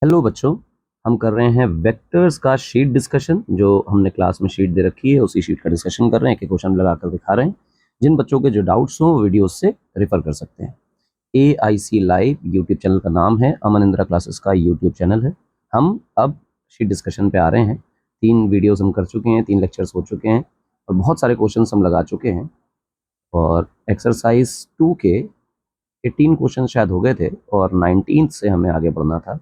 Hello बच्चों, हम कर रहे हैं वेक्टर्स का शीट डिस्कशन। जो हमने क्लास में शीट दे रखी है उसी शीट का डिस्कशन कर रहे हैं, एक एक क्वेश्चन लगाकर दिखा रहे हैं। जिन बच्चों के जो डाउट्स हों वो वीडियोस से रेफर कर सकते हैं। AIC लाइव यूट्यूब चैनल का नाम है, अमन इंदिरा क्लासेस का यूट्यूब चैनल है। हम अब शीट डिस्कशन पे आ रहे हैं। 3 वीडियोस हम कर चुके हैं, 3 लेक्चर्स हो चुके हैं और बहुत सारे क्वेश्चन हम लगा चुके हैं। और एक्सरसाइज 2 के 18 क्वेश्चन शायद हो गए थे और 19 से हमें आगे बढ़ना था।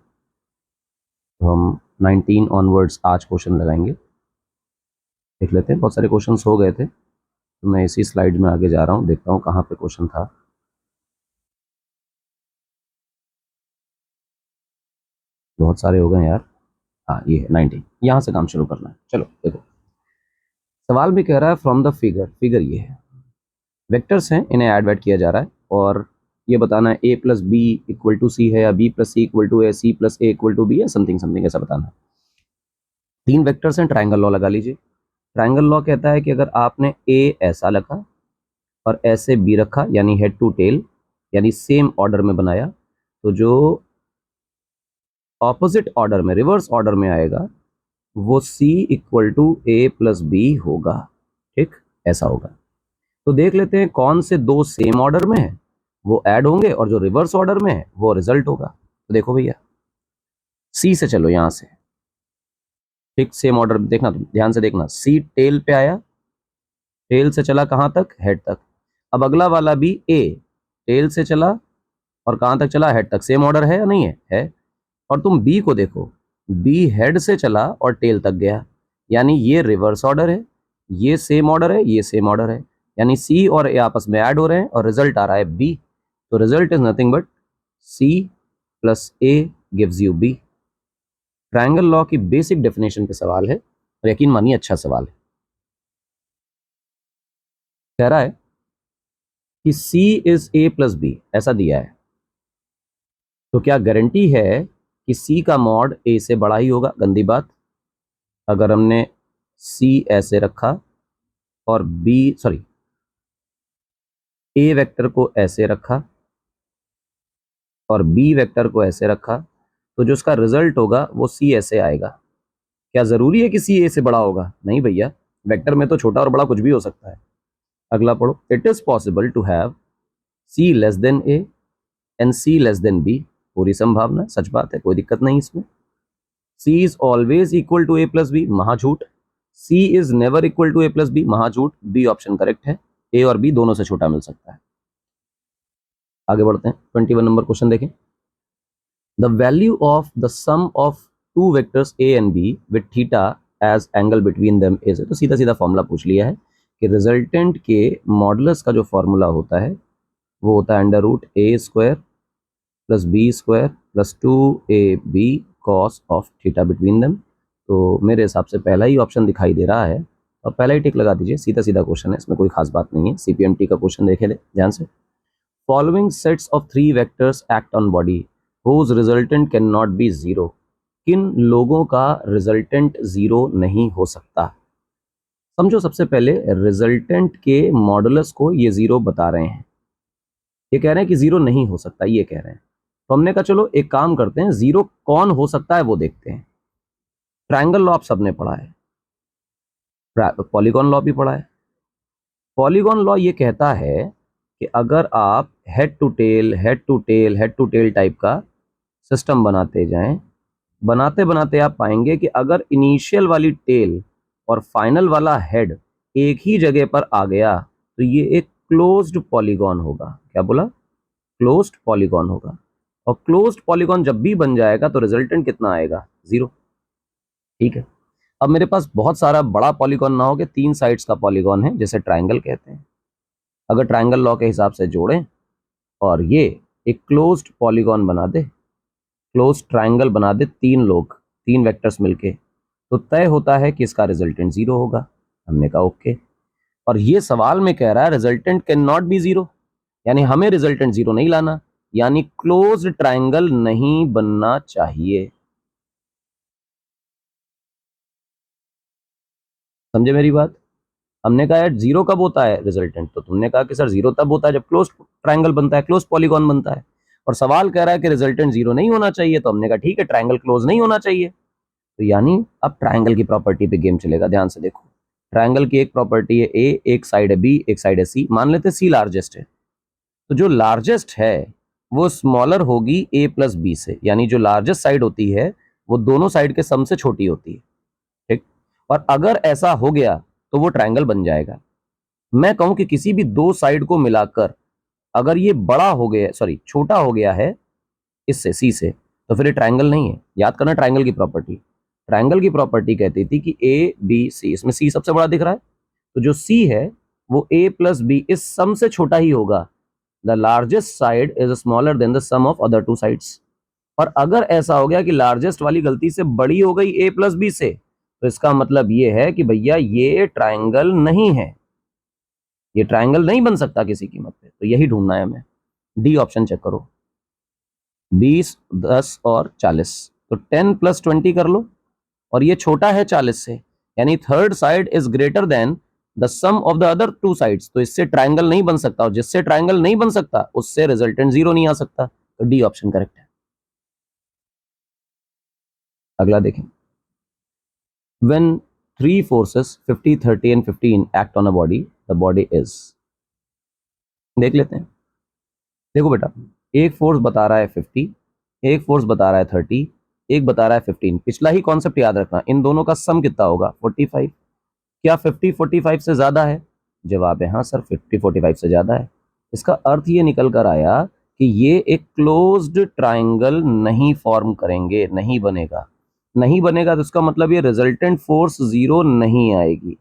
तो हम 19 ऑनवर्ड्स आज क्वेश्चन लगाएंगे। देख लेते हैं, बहुत सारे क्वेश्चंस हो गए थे तो मैं इसी स्लाइड में आगे जा रहा हूँ, देखता हूँ कहाँ पे क्वेश्चन था। बहुत सारे हो गए यार। हाँ, ये है 19, यहाँ से काम शुरू करना है। चलो देखो, सवाल भी कह रहा है फ्रॉम द फिगर ये है, वेक्टर्स हैं, इन्हें ऐड वैड किया जा रहा है और ये बताना है a plus B equal to C है या b plus C equal to A, C plus A equal to B या समथिंग समथिंग ऐसा बताना है। 3 वेक्टर्स हैं, ट्राइंगल लॉ लगा लीजिए। ट्राइंगल लॉ कहता है कि अगर आपने a ऐसा लगा और ऐसे बी रखा यानी हेड टू टेल यानी सेम ऑर्डर में बनाया, तो जो ऑपोजिट ऑर्डर में रिवर्स ऑर्डर में आएगा वो c equal to A plus B होगा। ठीक, ऐसा होगा। तो देख लेते हैं कौन से दो सेम ऑर्डर में है वो ऐड होंगे और जो रिवर्स ऑर्डर में है वो रिजल्ट होगा। तो देखो भैया, c से चलो यहां से। ठीक, सेम ऑर्डर देखना, तुम ध्यान से देखना, c टेल पे आया, टेल से चला कहां तक, हेड तक। अब अगला वाला भी a टेल से चला और कहां तक चला, हेड तक। सेम ऑर्डर है या नहीं है, है। और तुम बी को देखो, बी हेड से चला और टेल तक गया, यानी ये रिवर्स ऑर्डर है, ये सेम ऑर्डर है, ये सेम ऑर्डर है, यानी सी और ए आपस में ऐड हो रहे हैं और रिजल्ट आ रहा है बी। तो result is nothing but C plus A gives you B. Triangle law की बेसिक डेफिनेशन पे सवाल है और यकीन मानिए अच्छा सवाल है। कह रहा है कि सी इज ए प्लस बी, ऐसा दिया है, तो क्या गारंटी है कि सी का मॉड ए से बड़ा ही होगा? गंदी बात। अगर हमने सी ऐसे रखा और बी सॉरी ए वेक्टर को ऐसे रखा और बी वेक्टर को ऐसे रखा, तो जो उसका रिजल्ट होगा वो सी ऐसे आएगा। क्या जरूरी है कि सी ए से बड़ा होगा? नहीं भैया, वेक्टर में तो छोटा और बड़ा कुछ भी हो सकता है। अगला पढ़ो, it is possible to have C less than A and C less than B. पूरी संभावना, सच बात है, कोई दिक्कत नहीं इसमें। C is always equal to A plus B, महाझूठ। C is never equal to A plus B, महाझूठ। बी ऑप्शन करेक्ट है, ए और बी दोनों से छोटा मिल सकता है। आगे बढ़ते हैं, 21 नंबर क्वेश्चन देखें। The value of the sum of two vectors A and B with theta as angle between them is. तो सीधा सीधा फॉर्मूला पूछ लिया है कि रिजल्टेंट के मॉडुलस का जो फॉर्मूला होता है वो होता है under root A square plus B square plus 2ab cos of theta between them. तो मेरे हिसाब से पहला ही ऑप्शन दिखाई दे रहा है और पहला ही टिक लगा दीजिए। सीधा सीधा क्वेश्चन है, इसमें कोई खास बात नहीं है। CPMT का क्वेश्चन देखे ध्यान से। Following sets of 3 vectors act on body whose resultant cannot be zero। किन लोगों का रिजल्टेंट जीरो नहीं हो सकता? समझो, सबसे पहले रिजल्टेंट के मॉडुलस को ये जीरो बता रहे हैं, ये कह रहे हैं कि जीरो नहीं हो सकता, ये कह रहे हैं। तो हमने कहा चलो एक काम करते हैं, जीरो कौन हो सकता है वो देखते हैं। ट्रायंगल लॉ आप सबने पढ़ा है, पॉलीगॉन लॉ भी पढ़ा है। पॉलीगॉन लॉ ये कहता है कि अगर आप head to tail head to tail head to tail type का सिस्टम बनाते जाएं, बनाते बनाते आप पाएंगे कि अगर इनिशियल वाली टेल और फाइनल वाला हेड एक ही जगह पर आ गया तो ये एक क्लोज्ड पॉलीगॉन होगा। क्या बोला? क्लोज्ड पॉलीगॉन होगा। और क्लोज्ड पॉलीगॉन जब भी बन जाएगा तो रिजल्टेंट कितना आएगा? जीरो। ठीक है, अब मेरे पास बहुत सारा बड़ा पॉलीगॉन ना हो के 3 साइड्स का पॉलीगॉन है, जैसे ट्राइंगल कहते हैं। अगर ट्राइंगल लॉ के हिसाब से जोड़ें और ये एक क्लोज्ड पॉलीगॉन बना दे, क्लोज ट्राइंगल बना दे, 3 लोग 3 वेक्टर्स मिलके, तो तय होता है कि इसका रिजल्टेंट जीरो होगा। हमने कहा ओके। और ये सवाल में कह रहा है resultant can not be zero, यानी हमें रिजल्टेंट जीरो नहीं लाना, यानी क्लोज ट्राइंगल नहीं बनना चाहिए। समझे मेरी बात? हमने कहा यार जीरो कब होता है रिजल्टेंट, तो तुमने कहा कि सर जीरो तब होता है जब क्लोज ट्राइंगल बनता है, क्लोज पॉलीगॉन बनता है। और सवाल कह रहा है कि रिजल्टेंट 0 नहीं होना चाहिए, तो हमने कहा ठीक है, ट्रायंगल क्लोज नहीं होना चाहिए। तो यानी अब ट्रायंगल की प्रॉपर्टी पे गेम चलेगा। ध्यान से देखो, ट्रायंगल की एक प्रॉपर्टी है ए, एक साइड है बी, एक साइड है सी। मान लेते सी लार्जेस्ट है, तो जो लार्जेस्ट है वो स्मॉलर होगी ए प्लस बी से, यानी जो लार्जेस्ट साइड होती है वो दोनों साइड के सम से छोटी होती है। ठीक, और अगर ऐसा हो गया तो वो ट्रायंगल बन जाएगा। मैं कहूं कि किसी भी दो साइड को मिलाकर अगर ये बड़ा हो गया, सॉरी छोटा हो गया है इससे, सी से, तो फिर ये ट्रायंगल नहीं है। याद करना ट्रायंगल की प्रॉपर्टी। ट्रायंगल की प्रॉपर्टी कहती थी कि ए बी सी, इसमें सी सबसे बड़ा दिख रहा है, तो जो सी है वो ए प्लस बी इस सम से छोटा ही होगा। The largest side is smaller than the sum of other two sides. और अगर ऐसा हो गया कि लार्जेस्ट वाली गलती से बड़ी हो गई ए प्लस बी से, तो इसका मतलब ये है कि भैया ये ट्रायंगल नहीं है, ये ट्रायंगल नहीं बन सकता किसी कीमत पे। तो यही ढूंढना है हमें। डी ऑप्शन चेक करो, 20, 10 और 40, तो 10 प्लस 20 कर लो, और ये छोटा है 40 से, यानी third side is greater than the sum of the other two sides. तो इससे ट्रायंगल नहीं बन सकता, और जिससे ट्रायंगल नहीं बन सकता उससे रिजल्टेंट 0 नहीं आ सकता। तो डी ऑप्शन करेक्ट है। अगला देखें, when three forces 50, 30 and 15 act on a body, the body is, देख लेते हैं। देखो बेटा, एक फोर्स बता रहा है 50, एक फोर्स बता रहा है 30, एक बता रहा है 15। पिछला ही कॉन्सेप्ट याद रखना, इन दोनों का सम कितना होगा 45। क्या 50 45 से ज्यादा है? जवाब है हाँ सर, 50 45 से ज्यादा है। इसका अर्थ ये निकल कर आया कि ये एक क्लोज्ड ट्राइंगल नहीं फॉर्म करेंगे, नहीं बनेगा। नहीं बनेगा तो इसका मतलब ये रिजल्टेंट फोर्स 0 नहीं आएगी।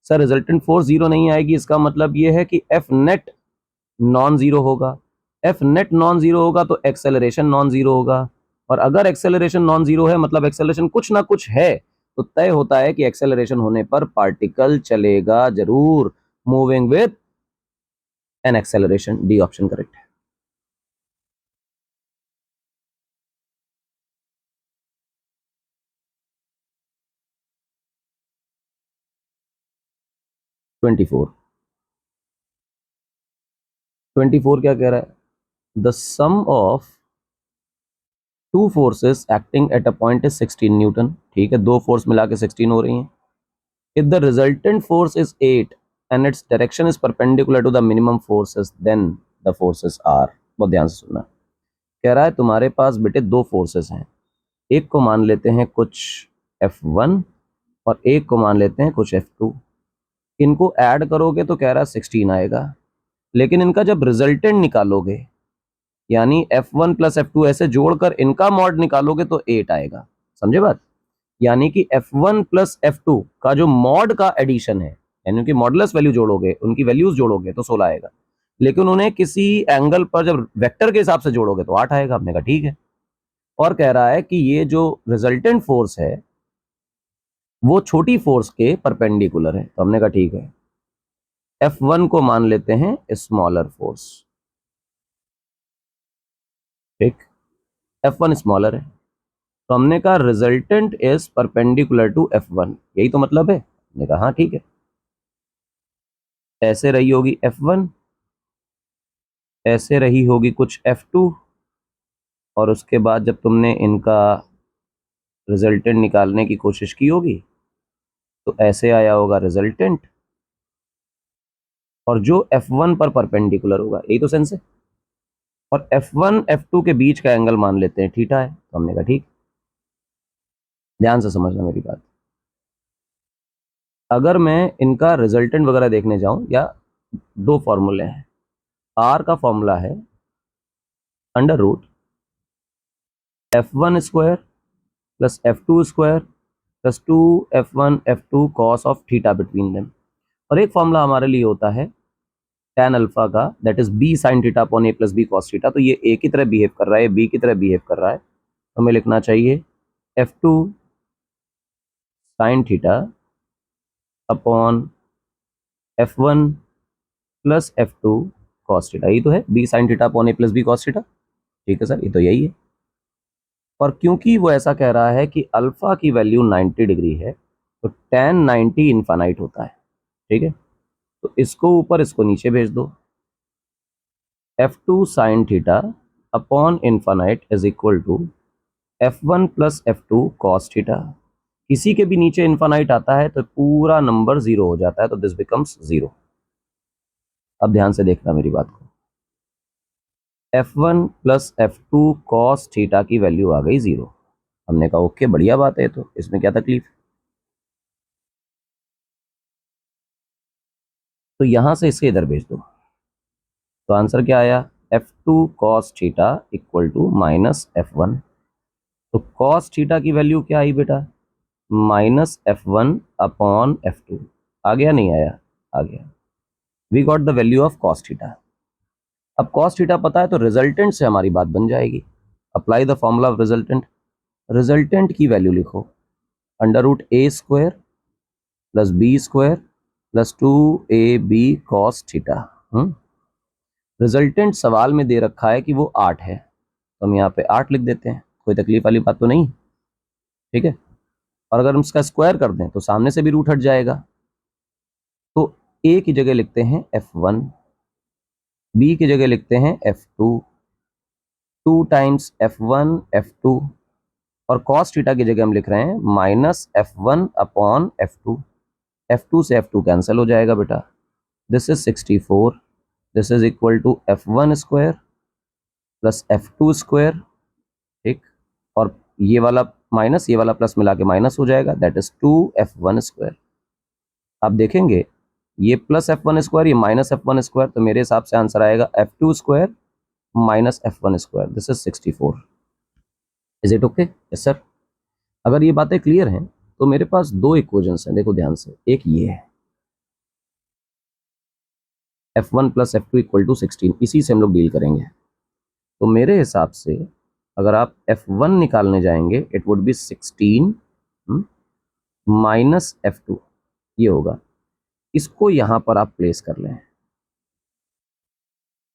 सर रिजल्टेंट फोर्स 0 नहीं आएगी, इसका मतलब ये है कि एफ नेट नॉन जीरो होगा। एफ नेट नॉन जीरो होगा तो एक्सेलरेशन नॉन जीरो होगा, और अगर एक्सेलरेशन नॉन जीरो है मतलब एक्सेलरेशन कुछ ना कुछ है, तो तय होता है कि एक्सेलरेशन होने पर पार्टिकल चलेगा जरूर, moving with an acceleration. D option correct है। ट्वेंटी फोर, 24 क्या कह रहा है? The sum of two forces acting at a point is 16 newton. ठीक है, दो फोर्स मिला के 16 हो रही हैं। If the resultant force is 8 and its direction is perpendicular to the minimum forces, then the forces are. बहुत ध्यान से सुनना। कह रहा है तुम्हारे पास बेटे दो फोर्सेस हैं, एक को मान लेते हैं कुछ F1 और एक को मान लेते हैं कुछ F2। इनको ऐड करोगे तो कह रहा है 16 आएगा, लेकिन इनका जब रिजल्टेंट निकालोगे, यानी F1 प्लस F2 ऐसे जोड़कर इनका मॉड निकालोगे तो 8 आएगा। समझे बात? यानी कि F1 प्लस F2 का जो मॉड का एडिशन है, यानी उनकी मॉडुलस वैल्यू जोड़ोगे, उनकी वैल्यूज जोड़ोगे तो 16 आएगा, लेकिन उन्हें किसी एंगल पर जब वेक्टर के हिसाब से जोड़ोगे तो 8 आएगा। हमने कहा ठीक है। और कह रहा है कि ये जो रिजल्टेंट फोर्स है वो छोटी फोर्स के परपेंडिकुलर है, तो हमने कहा ठीक है, F1 को मान लेते हैं स्मॉलर फोर्स। ठीक, F1 स्मॉलर है, तो हमने कहा resultant is perpendicular to F1, यही तो मतलब है। हमने कहा हाँ ठीक है, ऐसे रही होगी F1, ऐसे रही होगी कुछ F2, और उसके बाद जब तुमने इनका रिजल्टेंट निकालने की कोशिश की होगी तो ऐसे आया होगा रिजल्टेंट, और जो F1 पर परपेंडिकुलर होगा, यही तो सेंस है। और F1 F2 के बीच का एंगल मान लेते हैं थीटा है, तो हमने कहा ठीक। ध्यान से समझना मेरी बात। अगर मैं इनका रिजल्टेंट वगैरह देखने जाऊं, या दो फॉर्मूले हैं। आर का फॉर्मूला है under root F1 square plus F2 square plus 2 F1 F2 cos of theta between them. और एक फॉर्मूला हमारे लिए होता है tan अल्फा का, that is b sin theta upon a plus b cos theta. तो ये a की तरह बिहेव कर रहा है, b की तरह बिहेव कर रहा है, तो हमें लिखना चाहिए F2 sin theta upon F1 plus F2 cos theta. यही तो है b sin theta upon a plus b cos theta. ठीक है सर, ये तो यही है। और क्योंकि वो ऐसा कह रहा है कि अल्फा की वैल्यू 90 डिग्री है, तो tan 90 इनफाइनाइट होता है। ठीक है, तो इसको ऊपर इसको नीचे भेज दो। F2 sin theta upon infinite is equal to f1 plus f2 cos theta. किसी के भी नीचे इन्फानाइट आता है तो पूरा नंबर जीरो हो जाता है, तो दिस बिकम्स जीरो। अब ध्यान से देखना मेरी बात को, f1 plus f2 cos theta की वैल्यू आ गई जीरो। हमने कहा ओके बढ़िया बात है, तो इसमें क्या तकलीफ। तो यहां से इसके इधर भेज दो, तो आंसर क्या आया, f2 cos theta equal to minus f1। तो कॉस थीटा की वैल्यू क्या आई बेटा, माइनस f1 अपॉन f2। आ गया नहीं आया, आ गया। We got the value of cos theta. अब कॉस थीटा पता है तो रिजल्टेंट से हमारी बात बन जाएगी। Apply the formula of resultant. Resultant की वैल्यू लिखो, under root A square plus B square plus 2ab cos theta. Resultant सवाल में दे रखा है कि वो 8 है, तो हम यहाँ पे 8 लिख देते हैं, कोई तकलीफ वाली बात तो नहीं, ठीक है। और अगर हम इसका स्क्वायर कर दें तो सामने से भी रूट हट जाएगा। तो a की जगह लिखते हैं f1, b की जगह लिखते हैं f2, 2 टाइम्स f1 f2, और कॉस थीटा की जगह हम लिख रहे हैं minus f1 upon f2। f2 से f2 कैंसिल हो जाएगा बेटा, this is 64, this is equal to f1 square plus f2 square, ठीक। और ये वाला माइनस ये वाला प्लस मिला के माइनस हो जाएगा, दैट इज 2f1 स्क्वायर। आप देखेंगे ये प्लस f1 स्क्वायर, ये माइनस f1 स्क्वायर, तो मेरे हिसाब से आंसर आएगा f2 square minus f1 square, this is 64। Is it okay? Yes sir. अगर ये बातें क्लियर हैं तो मेरे पास दो इक्वेशंस हैं, देखो ध्यान से। एक ये है f1 plus f2 equal to 16, इसी से हम लोग डील करेंगे। तो मेरे हिसाब से अगर आप f1 निकालने जाएंगे it would be 16 minus f2, ये होगा। इसको यहां पर आप प्लेस कर लें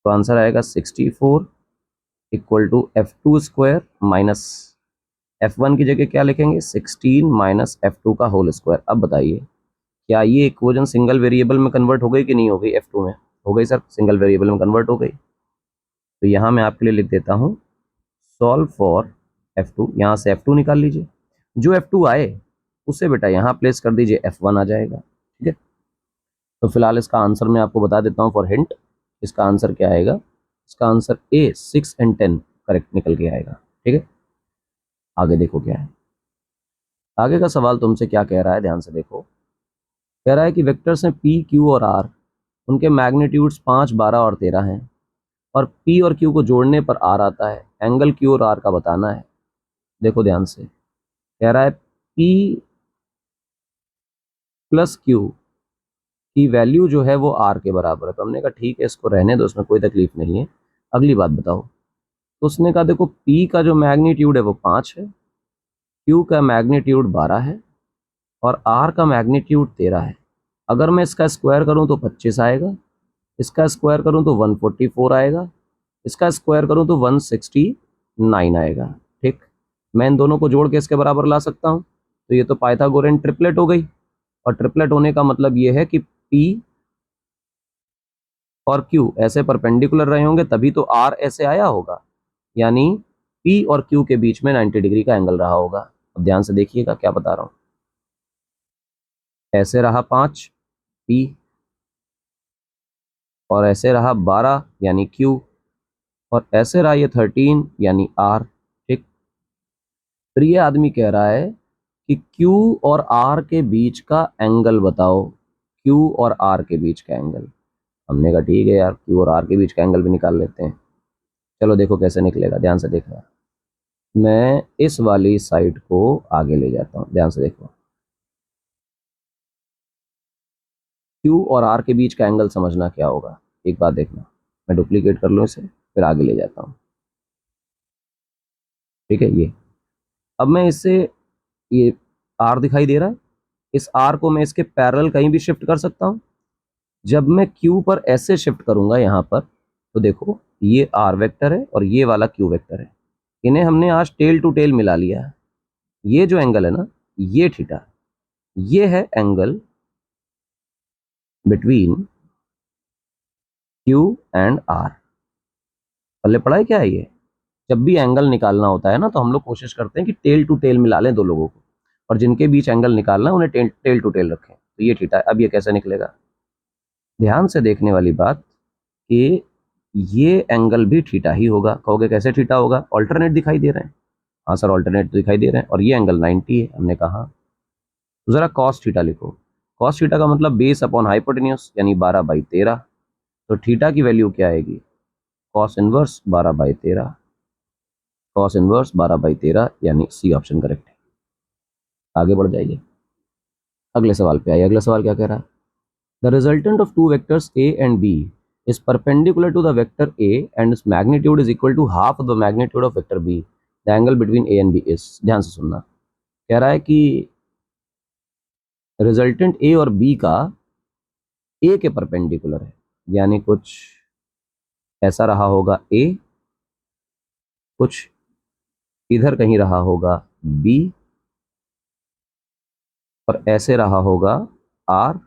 तो आंसर आएगा 64 equal to f2 square minus f1 की जगह क्या लिखेंगे, 16 माइनस f2 का होल स्क्वायर। अब बताइए क्या ये इक्वेशन सिंगल वेरिएबल में कन्वर्ट हो गई कि नहीं हो गई, f2 में हो गई सर, सिंगल वेरिएबल में कन्वर्ट हो गई। तो यहाँ मैं आपके लिए लिख देता हूँ सॉल्व फॉर f2, यहाँ से f2 निकाल लीजिए, जो f2 आए उसे बेटा यहाँ प्लेस कर दीजिए, f1 आ जाएगा, ठीक है। तो फिलहाल इसका आंसर मैं आपको बता देता हूँ फॉर हिंट, इसका आंसर क्या आएगा, इसका आंसर ए 6 एंड 10 करेक्ट निकल के आएगा, ठीक है। आगे देखो क्या है, आगे का सवाल तुमसे क्या कह रहा है, ध्यान से देखो। कह रहा है कि वेक्टर्स हैं p q और r, उनके मैग्नीट्यूड्स 5 12 और 13 हैं, और p और q को जोड़ने पर r आता है, एंगल q और r का बताना है। देखो ध्यान से, कह रहा है p प्लस q की वैल्यू जो है वो r के बराबर है। तो हमने कहा ठीक है इसको रहने दो, उसमें कोई तकलीफ नहीं है, अगली बात बताओ। तो उसने कहा देखो p का जो मैग्नीट्यूड है वो 5 है, q का मैग्नीट्यूड 12 है, और r का मैग्नीट्यूड 13 है। अगर मैं इसका स्क्वायर करूं तो 25 आएगा, इसका स्क्वायर करूं तो 144 आएगा, इसका स्क्वायर करूं तो 169 आएगा, ठीक। मैं इन दोनों को जोड़ के इसके बराबर ला सकता हूं, तो ये तो पाइथागोरन ट्रिपलेट हो गई। और ट्रिपलेट होने का मतलब ये है कि p और q ऐसे परपेंडिकुलर रहे होंगे तभी तो r ऐसे आया होगा, यानी p और q के बीच में 90 डिग्री का एंगल रहा होगा। अब ध्यान से देखिएगा क्या बता रहा हूं, ऐसे रहा 5 p, और ऐसे रहा 12 यानी q, और ऐसे रहा ये 13 यानी r, ठीक। फिर ये आदमी कह रहा है कि Q और R के बीच का एंगल बताओ, Q और R के बीच का एंगल। हमने कहा ठीक है यार Q और R के बीच का एंगल भी निकाल लेते हैं। चलो देखो कैसे निकलेगा, ध्यान से देखना। मैं इस वाली साइड को आगे ले जाता हूँ, ध्यान से देखो। Q और R के बीच का एंगल समझना क्या होगा, एक बात देखना। मैं डुप्लीकेट कर लूँ इसे, फिर आगे ले जाता हूँ, ठीक है। ये अब मैं इससे, ये R दिखाई दे रहा है, इस R को मैं इसके पैरेलल कहीं भी शिफ्ट कर सकता हूँ। जब मैं Q पर ऐसे शिफ्ट करूंगा यहाँ पर, तो देखो ये R वेक्टर है और ये वाला Q वेक्टर है, इन्हें हमने आज टेल टू टेल मिला लिया है। ये जो एंगल है ना, ये थीटा, ये है angle between Q and R। पहले पढ़ा है क्या है ये, जब भी एंगल निकालना होता है ना तो हम लोग कोशिश करते हैं कि टेल टू टेल मिला लें दो लोगों को, और जिनके बीच एंगल निकालना है उन्हें टेल टू टेल रखें। तो ये थीटा है। अब ये कैसे निकलेगा? ध्यान से देखने वाली बात कि ये एंगल भी थीटा ही होगा। कहोगे कैसे थीटा होगा? ऑल्टरनेट दिखाई दे रहे हैं। हाँ सर, ऑल्टरनेट तो दिखाई दे रहे हैं, और ये एंगल 90 है हमने कहा। तो जरा कॉस थीटा लिखो। कॉस थीटा का मतलब बेस अपॉन हाइपोटेन्यूज, यानी 12/13। तो थीटा की वैल्यू क्या आएगी? Cos inverse 12/13। कॉस इनवर्स 12/13, यानी सी ऑप्शन करेक्ट है। आगे बढ़ जाइए, अगले सवाल पे आइए। अगला सवाल क्या कह रहा है? The resultant of two vectors A and B is perpendicular to the vector A and its magnitude is equal to half of the magnitude of vector B. The angle between A and B is, ध्यान से सुनना, कह रहा है कि resultant ए और B का ए के परपेंडिकुलर है, यानी कुछ ऐसा रहा होगा ए, कुछ इधर कहीं रहा होगा बी, और ऐसे रहा होगा आर,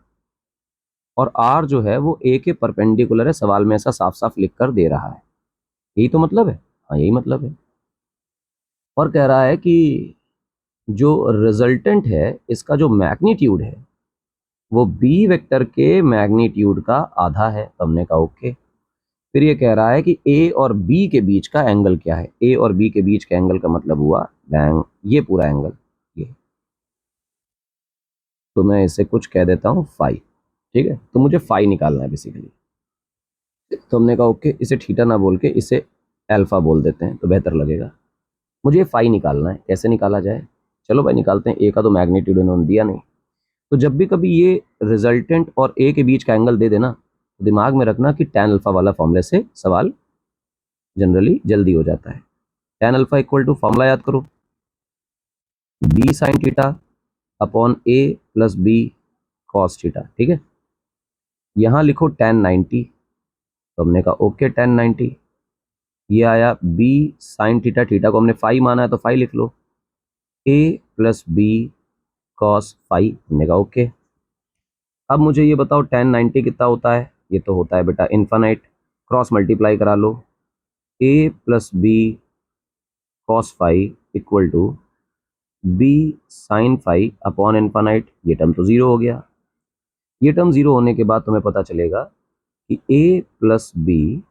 और आर जो है वो ए के परपेंडिकुलर है। सवाल में ऐसा साफ साफ लिख कर दे रहा है। यही तो मतलब है। हाँ, यही मतलब है। और कह रहा है कि जो रिजल्टेंट है इसका जो मैग्नीट्यूड है वो बी वेक्टर के मैग्नीट्यूड का आधा है। तो हमने कहा ओके। फिर ये कह रहा है कि ए और बी के बीच का एंगल क्या है? ए और बी के बीच का एंगल का मतलब हुआ ये पूरा एंगल, ये। तो मैं इसे कुछ कह देता हूँ फाई। ठीक है, तो मुझे फाई निकालना है बेसिकली। तो हमने कहा ओके, इसे थीटा ना बोल के इसे अल्फा बोल देते हैं तो बेहतर लगेगा। मुझे ये फाई निकालना है। कैसे निकाला जाए? चलो भाई निकालते हैं। ए का तो मैग्नीट्यूड इन्होंने दिया नहीं, तो जब भी कभी ये रिजल्टेंट और ए के बीच का एंगल दे देना तो दिमाग में रखना कि tan अल्फा वाला फॉर्मूले से सवाल जनरली जल्दी हो जाता है। tan alpha equal to formula याद करो, B sine theta upon A plus B cos theta. ठीक है, यहाँ लिखो tan 90। तो हमने कहा ओके tan 90। ये आया बी साइन थीटा, थीटा को हमने फाई माना है तो फाई लिख लो, ए प्लस बी कॉस फाई। हमने कहा ओके। अब मुझे ये बताओ tan 90 कितना होता है? ये तो होता है बेटा इन्फानाइट। क्रॉस मल्टीप्लाई करा लो, a plus B cos phi equal to B sine phi upon infinite. ये टर्म तो जीरो हो गया। ये टर्म जीरो होने के बाद तुम्हें पता चलेगा कि a plus B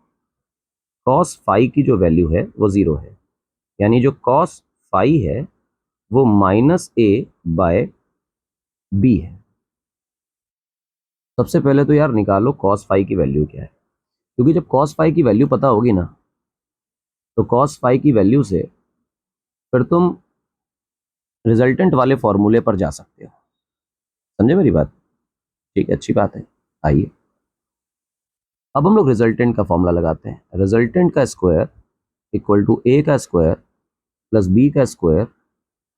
cos phi की जो वैल्यू है वो जीरो है, यानी जो कॉस फाई है वो -a/b है। सबसे पहले तो यार निकालो कॉस फाई की वैल्यू क्या है, क्योंकि जब कॉस फाई की वैल्यू पता होगी ना तो कॉस फाई की वैल्यू से फिर तुम रिजल्टेंट वाले फॉर्मूले पर जा सकते हो। समझे मेरी बात? ठीक है, अच्छी बात है। आइए अब हम लोग रिजल्टेंट का फॉर्मूला लगाते हैं। रिजल्टेंट का स्क्वायर इक्वल टू ए का स्क्वायर प्लस बी का square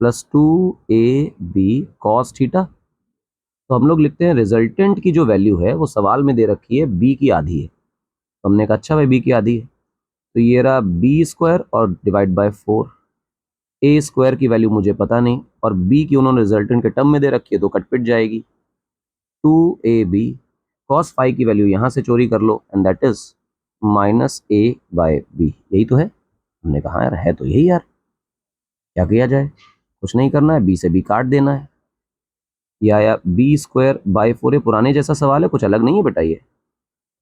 plus 2ab cos theta. तो हम लोग लिखते हैं रिजल्टेंट की जो वैल्यू है वो सवाल में दे रखी है बी की आधी है। तो हमने कहा अच्छा भाई बी की आधी है, तो ये रहा बी स्क्वायर और डिवाइड बाय 4। ए स्क्वायर की वैल्यू मुझे पता नहीं, और बी की उन्होंने रिजल्टेंट के टर्म में दे रखी है तो कट पिट जाएगी। 2ab कॉस फाई की वैल्यू यहाँ से चोरी कर लो, एंड दैट इज -a/b। यही तो है। हमने कहा यार है तो यही यार, क्या किया जाए? कुछ नहीं करना है, बी से बी काट देना है। ये आया बी स्क्वायर बाय 4। पुराने जैसा सवाल है, कुछ अलग नहीं है बेटा।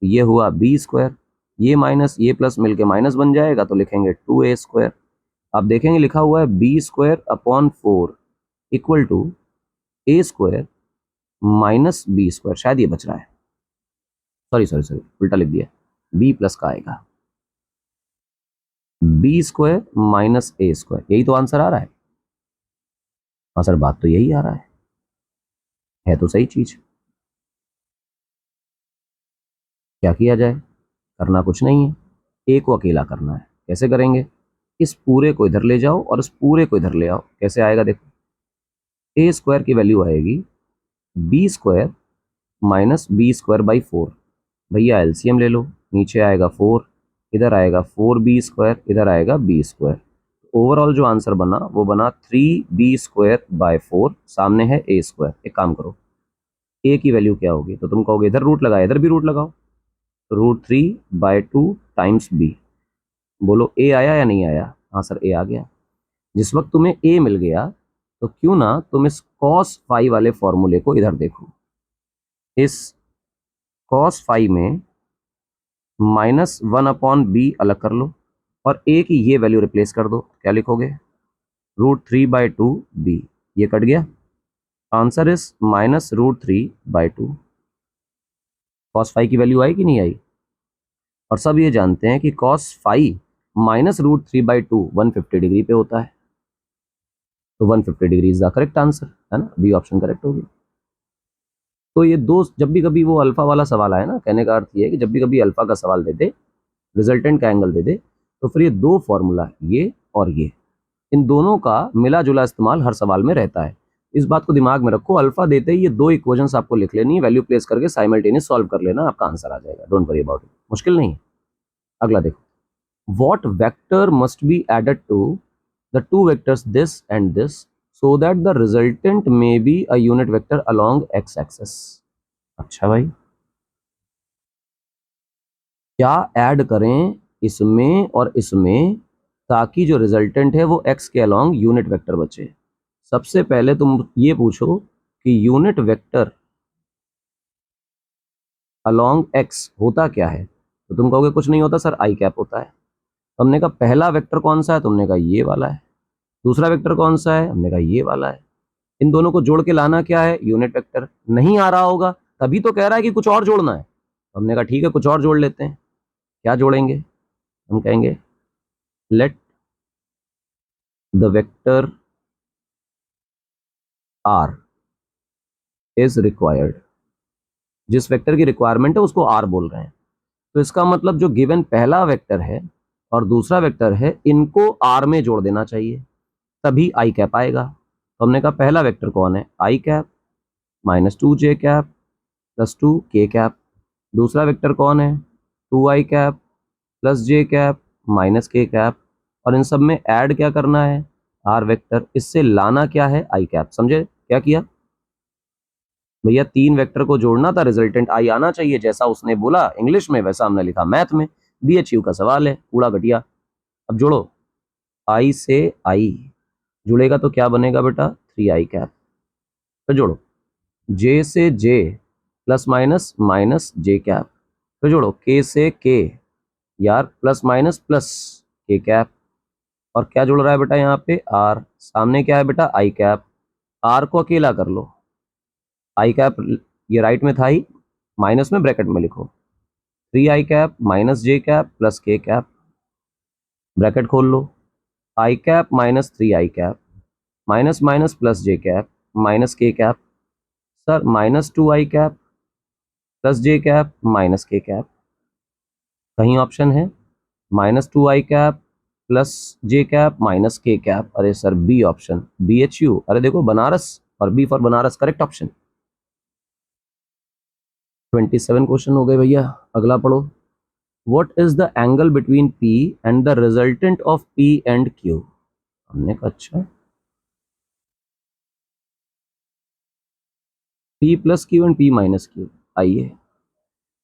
ये हुआ बी स्क्वायर, ये माइनस ये प्लस मिलके माइनस बन जाएगा तो लिखेंगे 2a स्क्वायर। आप देखेंगे लिखा हुआ है B square upon 4 equal to A square minus B square. शायद ये बच रहा है, सॉरी सॉरी सॉरी उल्टा लिख दिया, बी प्लस का आएगा बी स्क्वायर माइनस ए स्क्वायर। यही तो आंसर आ रहा है। हाँ सर, बात तो यही आ रहा है तो सही चीज। क्या किया जाए? करना कुछ नहीं है, ए को अकेला करना है। कैसे करेंगे? इस पूरे को इधर ले जाओ और इस पूरे को इधर ले आओ। कैसे आएगा देखो, ए स्क्वायर की वैल्यू आएगी B square minus B square by 4। भैया एलसीएम ले लो, नीचे आएगा 4, इधर आएगा 4b स्क्वायर, इधर आएगा b स्क्वायर। ओवरऑल जो आंसर बना वो बना 3b स्क्वायर बाय 4। सामने है a स्क्वायर। एक काम करो, a की वैल्यू क्या होगी? तो तुम कहोगे इधर रूट लगाओ, इधर भी रूट लगाओ, तो √3/2 टाइम्स b। बोलो a आया या नहीं आया? हाँ सर ए आ गया। जिस वक्त तुम्हें ए मिल गया तो क्यों ना तुम इस cos फाई वाले फॉर्मूले को इधर देखो। इस cos फाई में -1/b अलग कर लो और ए की ये वैल्यू रिप्लेस कर दो। क्या लिखोगे? √3/2b। ये कट गया। Answer is -√3/2। cos फाई की वैल्यू आई कि नहीं आई? और सब ये जानते हैं कि cos फाई -√3/2 150 डिग्री पे होता है, तो 150 degree is the correct answer, है ना? बी ऑप्शन करेक्ट होगी। तो ये दो, जब भी कभी वो अल्फा वाला सवाल आए ना, कहने का अर्थ ये है कि जब भी कभी अल्फा का सवाल दे दे, रिजल्टेंट का एंगल दे दे, तो फिर ये दो फॉर्मूला, ये और ये, इन दोनों का मिला जुला इस्तेमाल हर सवाल में रहता है। इस बात को दिमाग में रखो। अल्फा देते ही ये दो इक्वेशंस आपको लिख लेनी है, वैल्यू प्लेस करके साइमल्टेनियस सॉल्व कर लेना, आपका आंसर आ जाएगा। डोंट वरी अबाउट इट, मुश्किल नहीं है। अगला देखो, what vector must be added to the two vectors this and this so that the resultant may be a unit vector along x axis। अच्छा भाई, क्या ऐड करें इसमें और इसमें ताकि जो रिजल्टेंट है वो x के अलोंग यूनिट वेक्टर बचे? सबसे पहले तुम ये पूछो कि यूनिट वेक्टर अलोंग x होता क्या है, तो तुम कहोगे कुछ नहीं होता सर, आई कैप होता है। हमने कहा पहला वेक्टर कौन सा है, तुमने कहा ये वाला है। दूसरा वेक्टर कौन सा है, हमने कहा ये वाला है। इन दोनों को जोड़ के लाना क्या है, यूनिट वेक्टर। नहीं आ रहा होगा तभी तो कह रहा है कि कुछ और जोड़ना है। हमने कहा ठीक है, कुछ और जोड़ लेते हैं। क्या जोड़ेंगे? हम कहेंगे let the vector R is required. जिस वेक्टर की रिक्वायरमेंट है उसको आर बोल रहे हैं। तो इसका मतलब जो गिवन पहला वेक्टर है और दूसरा वेक्टर है, इनको आर में जोड़ देना चाहिए, तभी आई कैप आएगा। तो हमने कहा पहला वेक्टर कौन है, I cap -2j cap +2k cap. दूसरा वेक्टर कौन है, 2i cap +j cap -k cap. और इन सब में ऐड क्या करना है, आर वेक्टर। इससे लाना क्या है, आई कैप। समझे क्या किया भैया? तीन वेक्टर को जोड़ना था, रिजल्टेंट आई आना चाहिए, जैसा उसने बोला इंग्लिश में वैसा हमने लिखा मैथ में। BHU का सवाल है, कूड़ा घटिया। अब जोड़ो, आई से आई जुड़ेगा तो क्या बनेगा बेटा, 3i कैप। तो जोड़ो, जे से जे +- -j कैप। तो जोड़ो, के से के यार +- k कैप। और क्या जुड़ रहा है बेटा यहाँ पे, आर। सामने क्या है बेटा, आई कैप। आर को अकेला कर लो, आई कैप ये राइट में था ही, माइनस में ब्रैकेट में लिखो, 3i cap -j cap +k cap. Bracket खोल लो, I cap -3i cap minus minus +j cap -k cap. Sir -2i cap +j cap -k cap. कहीं ऑप्शन है -2i cap +j cap -k cap? अरे sir B option, BHU। अरे देखो बनारस, और B for Banaras correct option. 27 question हो गए भैया। अगला पढ़ो, what is the angle between P and the resultant of P and Q? हमने कहा अच्छा, P + Q and P - Q। आइए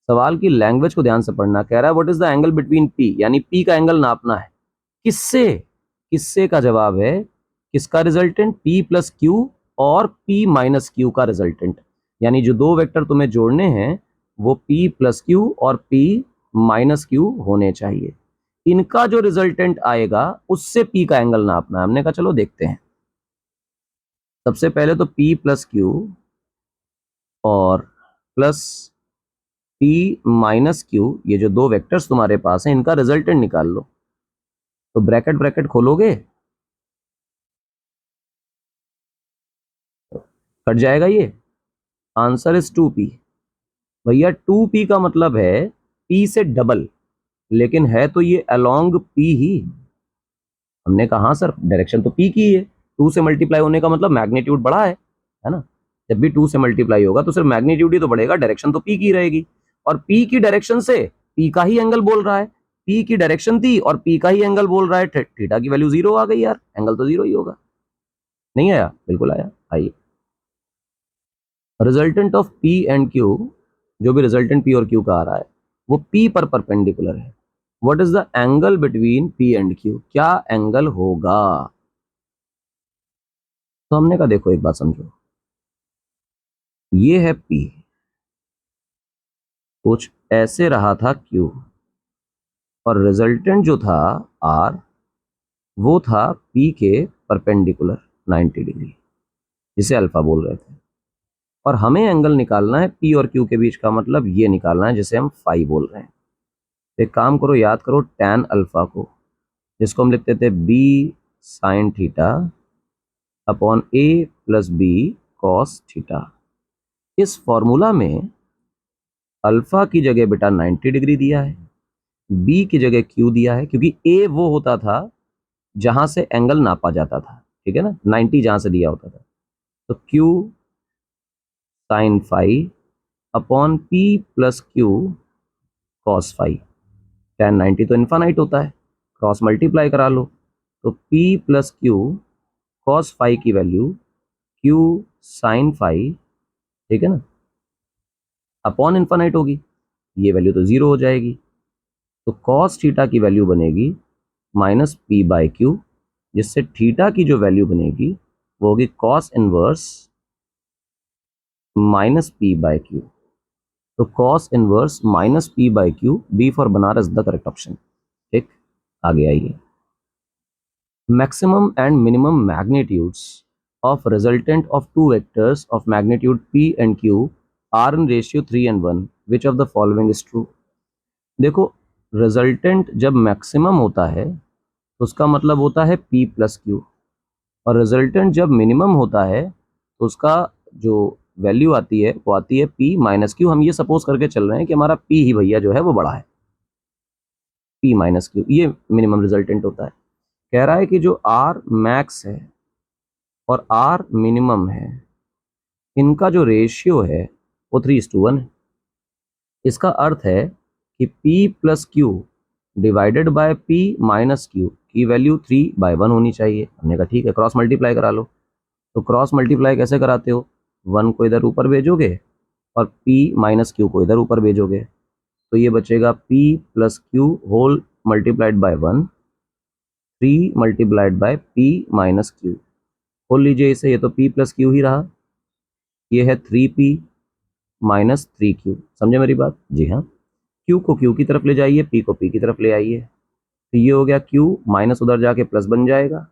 सवाल की लैंग्वेज को ध्यान से पढ़ना। कह रहा है what is the angle between P, यानी P का एंगल नापना है। किससे? किससे का जवाब है, किसका रिजल्टेंट, P + Q और P - Q का रिजल्टेंट। यानी जो दो वेक्टर तुम्हें जोड़ने हैं वो P + Q और P - Q होने चाहिए। इनका जो रिजल्टेंट आएगा उससे P का एंगल नापना है। हमने कहा चलो देखते हैं। सबसे पहले तो P + Q और प्लस P - Q, ये जो दो वेक्टर्स तुम्हारे पास हैं इनका रिजल्टेंट निकाल लो। तो ब्रैकेट ब्रैकेट खोलोगे, कट जाएगा ये। Answer is 2p। भैया 2p का मतलब है p से डबल, लेकिन है तो ये अलोंग p ही। हमने कहा हाँ सर, डायरेक्शन तो p की है, 2 से मल्टीप्लाई होने का मतलब मैग्नीट्यूड बड़ा है ना? जब भी 2 से मल्टीप्लाई होगा तो सिर्फ मैग्नीट्यूड ही तो बढ़ेगा, डायरेक्शन तो p की रहेगी। और p की डायरेक्शन से p का ही एंगल बोल रहा है, p की डायरेक्शन थी और p का ही एंगल बोल रहा है, थीटा की वैल्यू 0 आ गई यार, एंगल तो 0 ही होगा। नहीं आया? बिल्कुल आया। आइए, resultant of P and Q, जो भी रिजल्टेंट P और Q का आ रहा है वो P पर परपेंडिकुलर है, what is the angle between P and Q, क्या एंगल होगा। तो हमने कहा देखो एक बात समझो, ये है पी, कुछ ऐसे रहा था क्यू, और रिजल्टेंट जो था आर वो था पी के परपेंडिकुलर 90 डिग्री, जिसे अल्फा बोल रहे थे। और हमें एंगल निकालना है पी और क्यू के बीच का, मतलब ये निकालना है जिसे हम फाई बोल रहे हैं। एक काम करो, याद करो tan अल्फा को, जिसको हम लिखते थे B sine theta upon A plus B cos theta. इस फॉर्मूला में अल्फा की जगह बेटा 90 डिग्री दिया है, बी की जगह क्यू दिया है, क्योंकि ए वो होता था जहां से एंगल नापा जाता था, ठीक है ना, 90 जहां से दिया होता था। तो Q sine phi upon P plus Q cos phi. tan 90 तो इन्फानाइट होता है, क्रॉस मल्टीप्लाई करा लो, तो p plus Q cos phi की वैल्यू q साइन फाई, ठीक है ना, अपॉन इन्फानाइट होगी, ये वैल्यू तो जीरो हो जाएगी। तो कॉस थीटा की वैल्यू बनेगी माइनस पी बाई क्यू, जिससे थीटा की जो वैल्यू बनेगी वो होगी cos inverse minus P by Q. तो cos inverse minus P by Q, B for Banaras the correct option. ठीक, आगे आइए। Maximum and minimum magnitudes of resultant of two vectors of magnitude p and q are in ratio 3 and 1. Which of the following is true? देखो, resultant जब maximum होता है तो उसका मतलब होता है p प्लस क्यू, और रिजल्टेंट जब मिनिमम होता है तो उसका जो वैल्यू आती है वो आती है p माइनस क्यू। हम ये सपोज करके चल रहे हैं कि हमारा p ही भैया जो है वो बड़ा है, p माइनस क्यू, ये मिनिमम रिजल्टेंट होता है। कह रहा है कि जो r मैक्स है और r मिनिमम है, इनका जो रेशियो है वो 3:1 है। इसका अर्थ है कि p plus Q divided by p minus Q की वैल्यू 3/1 होनी चाहिए। हमने कहा ठीक है, क्रॉस मल्टीप्लाई करा लो। तो क्रॉस मल्टीप्लाई कैसे कराते हो, 1 को इधर ऊपर भेजोगे और p माइनस क्यू को इधर ऊपर भेजोगे, तो ये बचेगा p plus Q whole multiplied by 1, 3 multiplied by p minus Q. खोल लीजिए इसे, ये तो p प्लस क्यू ही रहा, ये है 3p माइनस 3q। समझे मेरी बात, जी हाँ। q को q की तरफ ले जाइए, p को p की तरफ ले आइए, तो ये हो गया q माइनस उधर जाके प्लस बन जाएगा,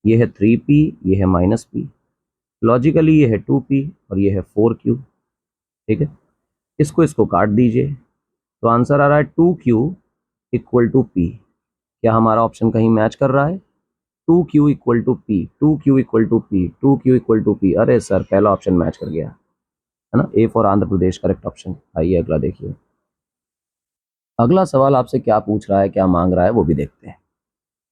ये है 3p, ये है माइनस p, लॉजिकली ये है 2p और ये है 4q। ठीक है, इसको इसको काट दीजिए, तो आंसर आ रहा है 2q इक्वल टू p। क्या हमारा ऑप्शन कहीं मैच कर रहा है, 2q equal to p, 2q equal to p, 2q equal to p। अरे सर पहला ऑप्शन मैच कर गया है ना, A for Andhra Pradesh correct option. आइए अगला देखिए। अगला सवाल आपसे क्या पूछ रहा है, क्या मांग रहा है वो भी देखते हैं।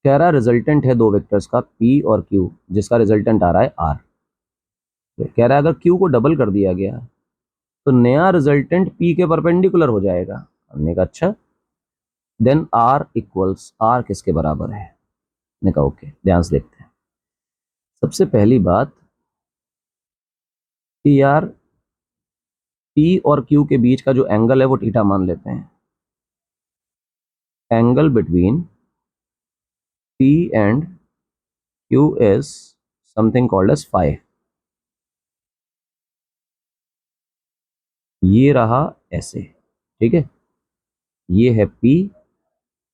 कह रहा है रिजल्टेंट है दो वेक्टर्स का p और q, जिसका रिजल्टेंट आ रहा है r। कह रहा है अगर q को डबल कर दिया गया तो नया रिजल्टेंट p के परपेंडिकुलर हो जाएगा। हमने कहा अच्छा, देन r इक्वल्स, r किसके बराबर है। हमने कहा ओके, ध्यान से देखते हैं। सबसे पहली बात कि यार p और q के बीच का जो एंगल है वो थीटा मान लेते हैं। Angle between p and q is something called as phi. ये रहा ऐसे, ठीक है, ये है p,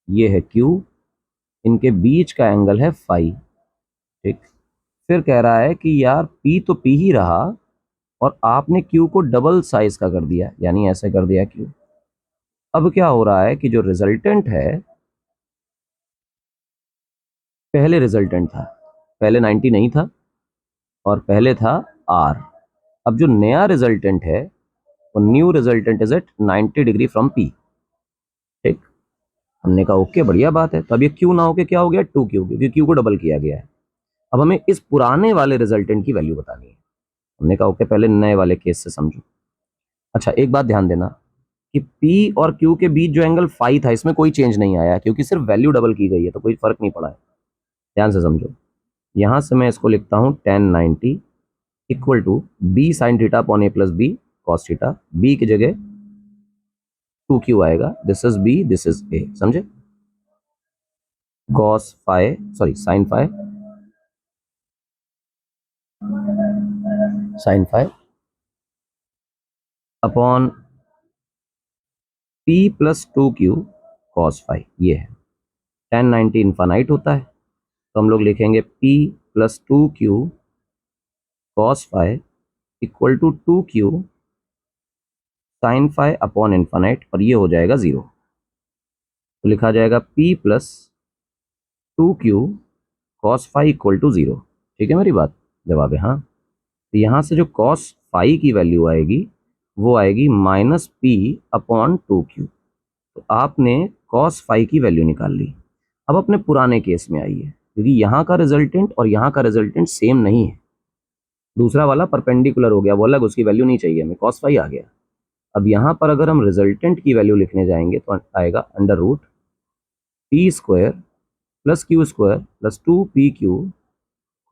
ये है q, इनके बीच का एंगल है फाई। ठीक, फिर कह रहा है कि यार p तो p ही रहा और आपने q को डबल साइज का कर दिया, यानी ऐसे कर दिया q। अब क्या हो रहा है कि जो रिजल्टेंट है, पहले रिजल्टेंट था, पहले 90 नहीं था और पहले था r। अब जो नया रिजल्टेंट है वो new resultant is at 90 degree from p। ठीक, हमने कहा ओके बढ़िया बात है। तो अब ये q ना होके क्या हो गया 2q, क्योंकि q को डबल किया गया है। अब हमें इस पुराने वाले रिजल्टेंट की वैल्यू बतानी है। हमने कहा ओके, पहले नए वाले केस से समझो। अच्छा एक बात ध्यान देना कि p और q के बीच जो एंगल फाई था इसमें कोई चेंज नहीं आया, क्योंकि सिर्फ वैल्यू डबल की गई है तो कोई फर्क नहीं पड़ा है। ध्यान से समझो, यहां से मैं इसको लिखता हूं tan 90 equal to b sine theta upon a plus b cos theta. b की जगह 2q आएगा, this is b, this is a, समझे? cos phi, sorry sin phi, sin phi upon p plus 2q cos phi, ये है। tan 90 infinite होता है, तो हम लोग लिखेंगे p plus 2q cos phi equal to 2q sin phi upon infinite, और ये हो जाएगा 0। तो लिखा जाएगा p plus 2q cos phi equal to 0। ठीक है मेरी बात? जवाब है हाँ। तो यहाँ से जो cos phi की वैल्यू आएगी वो आएगी माइनस p अपॉन 2q। तो आपने cos phi की वैल्यू निकाल ली। अब अपने पुराने केस में आइए, क्योंकि यहाँ का रिजल्टेंट और यहाँ का रिजल्टेंट सेम नहीं है। दूसरा वाला परपेंडिकुलर हो गया, वो अलग, उसकी वैल्यू नहीं चाहिए हमें, cos phi आ गया। अब यहाँ पर अगर हम रिजल्टेंट की वैल्यू लिखने जाएंगे तो आएगा under root P square plus Q square plus 2pq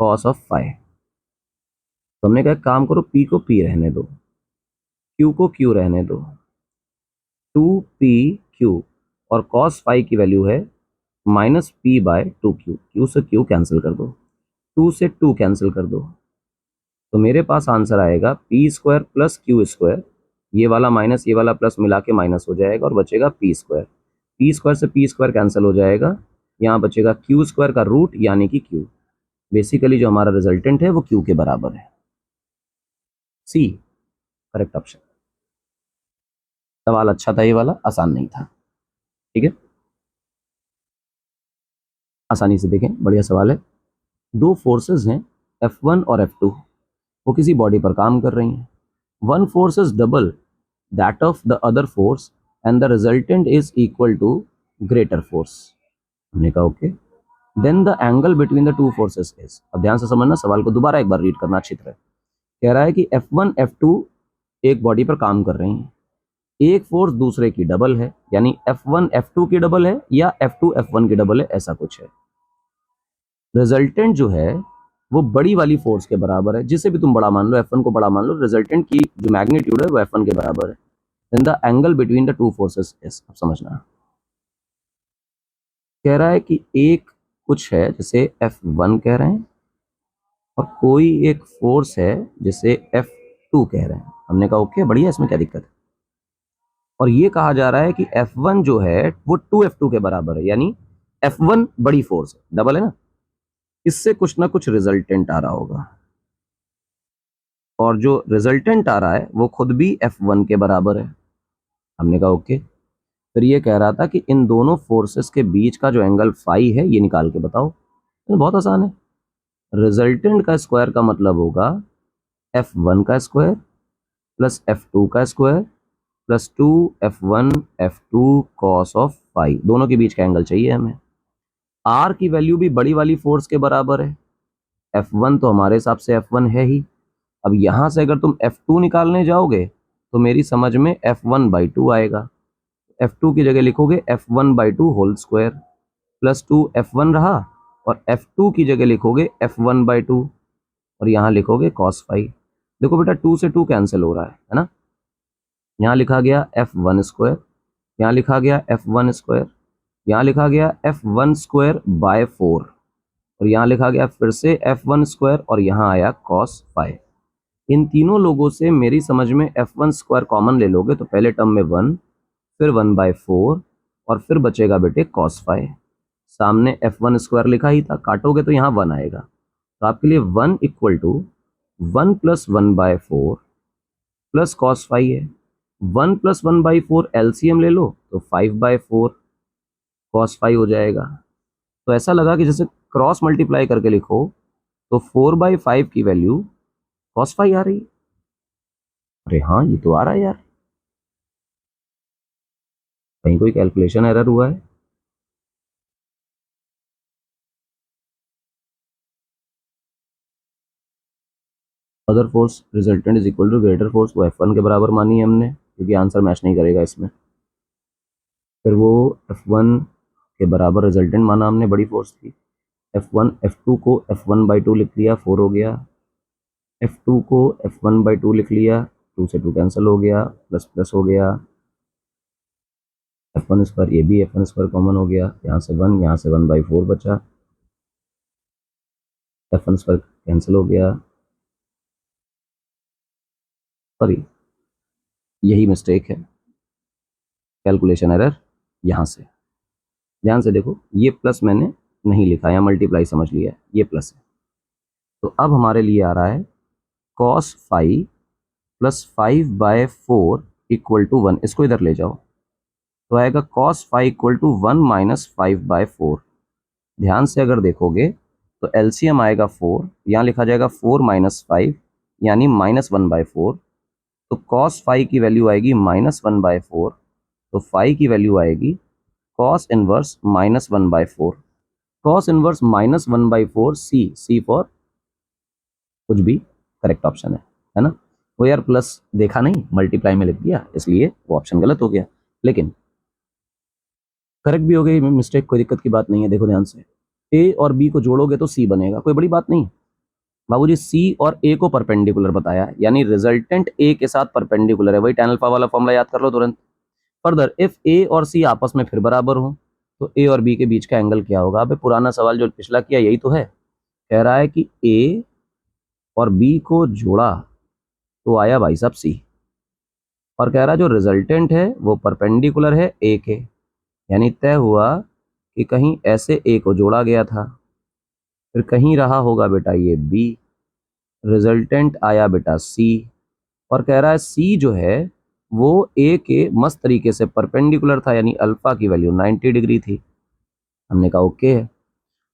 cos of phi. तो हमने कहा काम करो, p को p रहने दो, q को q रहने दो, 2pq, और cos फाई की वैल्यू है minus p by 2q। q से q कैंसिल कर दो, 2 से 2 कैंसिल कर दो, तो मेरे पास आंसर आएगा P square plus Q square, ये वाला माइनस ये वाला प्लस मिला के माइनस हो जाएगा और बचेगा पी स्क्वायर। पी स्क्वायर से पी स्क्वायर कैंसिल हो जाएगा, यहाँ बचेगा क्यू स्क्वायर का रूट यानी कि क्यू। बेसिकली जो हमारा रिजल्टेंट है वो क्यू के बराबर है। C correct option. सवाल अच्छा था, ये वाला आसान नहीं था। ठीक है, आसानी से देखें, बढ़िया सवाल है। दो फोर्सेस हैं F1 और F2, वो किसी बॉडी पर काम कर रही हैं। One force is double that of the other force and the resultant is equal to greater force. हमने कहा okay, then the angle between the two forces is. अब ध्यान से समझना, सवाल को दोबारा एक बार रीड करना अच्छी तरह। कह रहा है कि F1 F2 एक बॉडी पर काम कर रही हैं, एक फोर्स दूसरे की डबल है, यानी F1 F2 की डबल है या F2 F1 की डबल है, ऐसा कुछ है। रिजल्टेंट जो है वो बड़ी वाली फोर्स के बराबर है, जिसे भी तुम बड़ा मान लो, F1 को बड़ा मान लो, रिजल्टेंट की जो मैग्नीट्यूड है वो F1 के बराबर है। Then the angle between the two forces is. अब समझना, कह रहा है कि एक कुछ है जिसे F1 कह रहे हैं और कोई एक फोर्स है जिसे F2 कह रहे हैं। हमने कहा ओके बढ़िया, इसमें क्या दिक्कत है। और ये कहा जा रहा है कि F1 जो है वो 2F2 के बराबर है, यानी F1 बड़ी फोर्स है, डबल है ना, इससे कुछ ना कुछ रिजल्टेंट आ रहा होगा, और जो रिजल्टेंट आ रहा है वो खुद भी F1 के बराबर है। हमने कहा ओके। फिर ये कह रहा था कि इन दोनों फोर्सेस के बीच का जो एंगल फाई है ये निकाल के बताओ। तो बहुत आसान है, रिजल्टेंट का स्क्वायर का मतलब होगा F1 का स्क्वायर प्लस F2 का square plus 2F1 F2 cos of phi. दोनों के बीच का एंगल चाहिए हमें। आर की वैल्यू भी बड़ी वाली फोर्स के बराबर है, F1 तो हमारे हिसाब से F1 है ही। अब यहां से अगर तुम F2 निकालने जाओगे तो मेरी समझ में F1/2 आएगा। F2 की जगह लिखोगे F1/2 whole square plus 2F1 रहा, और F2 की जगह लिखोगे F1/2 और यहाँ लिखोगे cos फाई। देखो बेटा 2 से 2 कैंसिल हो रहा है ना। यहाँ लिखा गया F1 स्क्वायर, यहाँ लिखा गया F1 स्क्वायर, यहाँ लिखा गया F1 स्क्वायर बाय 4, और यहाँ लिखा गया फिर से F1 स्क्वायर, और यहाँ आया cos फाई। इन तीनों लोगों से मेरी समझ में F1 स्क्वायर कॉमन ले लोगे तो पहले टर्म में 1, फिर 1/4, और फिर बचेगा बेटे cos फाई। सामने F1 स्क्वायर लिखा ही था, काटोगे तो यहाँ 1 आएगा, तो आपके लिए 1 equal to 1 plus 1/4 plus cos phi है। 1 प्लस 1/4 एलसीएम ले लो तो 5/4 cos फाई हो जाएगा। तो ऐसा लगा कि जैसे क्रॉस मल्टीप्लाई करके लिखो तो 4/5 की वैल्यू cos फाई आ रही। अरे हाँ, ये तो आ रहा है यार, कहीं कोई कैलकुलेशन एरर हुआ है। Other force resultant is equal to greater force, वो F1 के बराबर मानी है हमने, क्योंकि आंसर मैच नहीं करेगा इसमें। फिर वो F1 के बराबर रिजल्टेंट माना हमने, बड़ी फोर्स थी। F1 F2 को F1/2 लिख लिया, 4 हो गया। F2 को F1/2 लिख लिया, 2 से 2 कैंसिल हो गया, प्लस प्लस हो गया। f1 स्क्वायर, ये भी f1 स्क्वायर कॉमन हो गया, यहाँ से 1, यहाँ से 1/4 बचा, f1 स्क्वायर कैंसिल हो गया, सॉरी यही मिस्टेक है, कैलकुलेशन एरर यहाँ से। ध्यान से देखो, ये प्लस मैंने नहीं लिखा, या मल्टीप्लाई समझ लिया, ये प्लस है। तो अब हमारे लिए आ रहा है cos 5 प्लस 5/4 इक्वल टू 1। इसको इधर ले जाओ तो आएगा cos 5 इक्वल टू 1 माइनस 5/4। ध्यान से अगर देखोगे तो एलसीएम आएगा 4, यहाँ लिखा जाएगा 4 माइनस 5 यानी -1/4। तो cos 5 की वैल्यू आएगी -1/4, तो 5 की वैल्यू आएगी cos inverse -1/4। cos inverse -1/4, C for कुछ भी करेक्ट ऑप्शन है ना। वो यार प्लस देखा नहीं, मल्टीप्लाई में लिख दिया, इसलिए वो ऑप्शन गलत हो गया, लेकिन करेक्ट भी हो गई मिस्टेक, कोई दिक्कत की बात नहीं है। देखो ध्यान से, ए और बी को जोड़ोगे तो सी बनेगा, कोई बड़ी बात नहीं बाबूजी। सी और ए को परपेंडिकुलर बताया है, यानी रिजल्टेंट ए के साथ परपेंडिकुलर है, वही tan अल्फा वाला फॉर्मूला याद कर लो तुरंत। फर्दर इफ ए और सी आपस में फिर बराबर हो तो ए और बी के बीच का एंगल क्या होगा। अबे पुराना सवाल जो पिछला किया यही तो है, कह रहा है कि ए और बी को जोड़ा तो आया भाई साहब सी, और कह रहा है जो रिजल्टेंट है वो परपेंडिकुलर है ए के, यानी तय हुआ कि कहीं ऐसे ए को जोड़ा गया था, फिर कहीं रहा होगा बेटा ये बी, रिजल्टेंट आया बेटा सी, और कह रहा है सी जो है वो ए के मस्त तरीके से परपेंडिकुलर था, यानी अल्फा की वैल्यू 90 डिग्री थी। हमने कहा ओके है।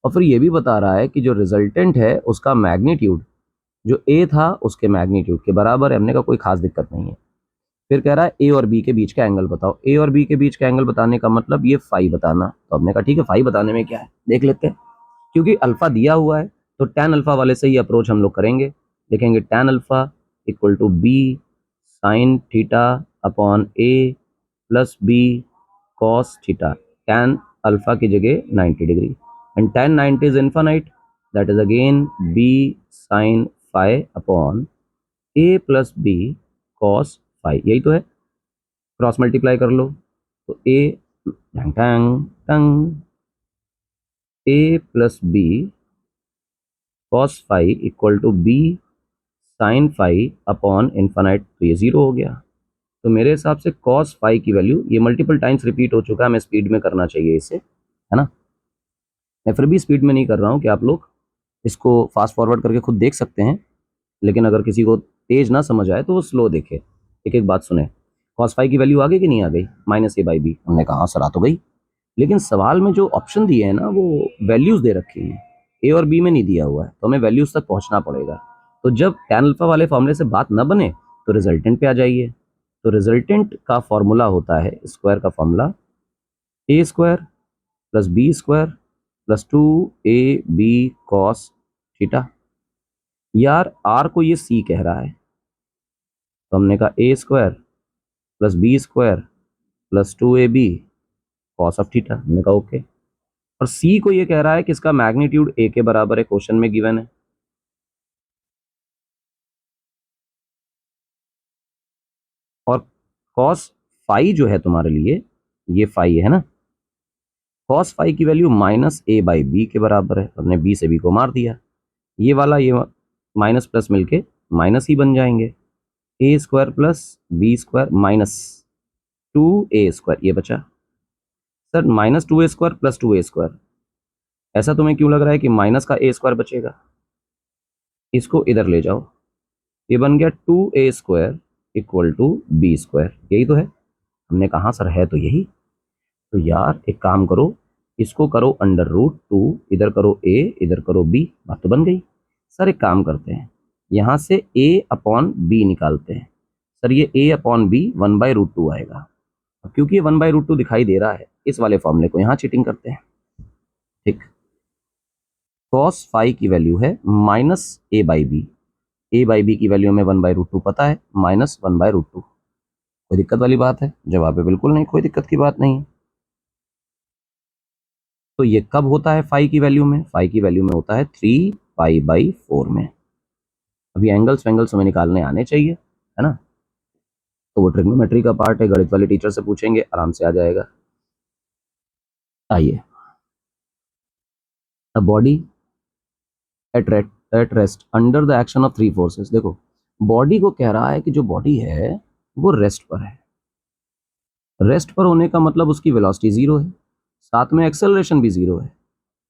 और फिर ये भी बता रहा है कि जो रिजल्टेंट है उसका मैग्नीट्यूड जो ए था उसके मैग्नीट्यूड के बराबर है। हमने कहा कोई खास दिक्कत नहीं है। फिर कह रहा है ए और बी के बीच का एंगल बताओ। ए और बी के बीच का एंगल बताने का मतलब ये फाई बताना। तो हमने कहा ठीक है, फाई बताने में क्या है, देख लेते हैं। क्योंकि अल्फा दिया हुआ है तो tan अल्फा वाले से ही अप्रोच हम लोग करेंगे। लिखेंगे tan alpha equal to B sine theta upon A plus B cos theta. tan alpha की जगह 90 degree, and tan 90 is infinite, that is again B sine phi upon A plus B cos phi. यही तो है, cross multiply कर लो तो A tan tan tan A plus B cos phi equal to B sine phi upon infinite, तो ये 0 हो गया। तो मेरे हिसाब से कॉस फाई की वैल्यू, ये मल्टीपल टाइम्स रिपीट हो चुका है, मैं स्पीड में करना चाहिए इसे, है ना। मैं फिर भी स्पीड में नहीं कर रहा हूँ कि आप लोग इसको फास्ट फॉरवर्ड करके खुद देख सकते हैं, लेकिन अगर किसी को तेज ना समझ आए तो वो स्लो देखे। एक एक बात सुने, कॉस फाई की वैल्यू आ गई कि नहीं आ गई, -a/b। हमने कहा सर आ तो गई, लेकिन सवाल में जो ऑप्शन दिए हैं ना वो वैल्यूज दे रखी हैं, ए और बी में नहीं दिया हुआ है, तो हमें वैल्यूज तक पहुंचना पड़ेगा। तो जब tan अल्फा वाले फॉर्मूले से बात ना बने तो रिजल्टेंट पे आ जाइए। तो रिजल्टेंट का फॉर्मूला होता है स्क्वायर का formula, A square plus B square plus 2ab cos theta. यार आर को ये सी कह रहा है, तो हमने कहा A square plus B square plus 2ab cos of theta. हमने कहा ओके। और सी को ये कह रहा है कि इसका मैग्नीट्यूड ए के बराबर है, क्वेश्चन में गिवन है। और कॉस फाई जो है तुम्हारे लिए, ये फाई है ना, कॉस फाई की वैल्यू -a/b के बराबर है। हमने b से b को मार दिया, ये वाला ये माइनस प्लस मिलके माइनस ही बन जाएंगे। A square plus B square minus 2a² ये बचा। सर -2a² प्लस 2a², ऐसा तुम्हें क्यों लग रहा है कि माइनस का a² बचेगा, इसको इधर ले जाओ, ये बन गया 2a² इक्वल टू b²। यही तो है। हमने कहा सर है तो यही। तो यार एक काम करो, इसको करो √2, इधर करो a इधर करो b, बात तो बन गई। सर एक काम करते हैं, यहाँ से a/b निकालते हैं। सर ये a/b 1/√2 आएगा। अब क्योंकि ये 1/√2 दिखाई दे रहा है, इस वाले फॉर्मूले को यहाँ चीटिंग करते हैं। ठीक, cos फाई की वैल्यू है -a/b, a/b की वैल्यू हमें 1/√2 पता है, -1/√2। कोई दिक्कत वाली बात है? जवाब है बिल्कुल नहीं, कोई दिक्कत की बात नहीं। तो ये कब होता है फाई की वैल्यू में? फाई की वैल्यू में होता है 3π/4 में। अभी एंगल्स वेंगल्स हमें निकालने आने चाहिए, है ना। तो वो ट्रिग्नोमेट्री का पार्ट है, गणित वाले टीचर से पूछेंगे, आराम से आ जाएगा। आइए, a body at rest under the action of three forces. देखो, बॉडी को कह रहा है कि जो बॉडी है वो रेस्ट पर है। रेस्ट पर होने का मतलब उसकी वेलोसिटी जीरो है, साथ में एक्सेलरेशन भी जीरो है।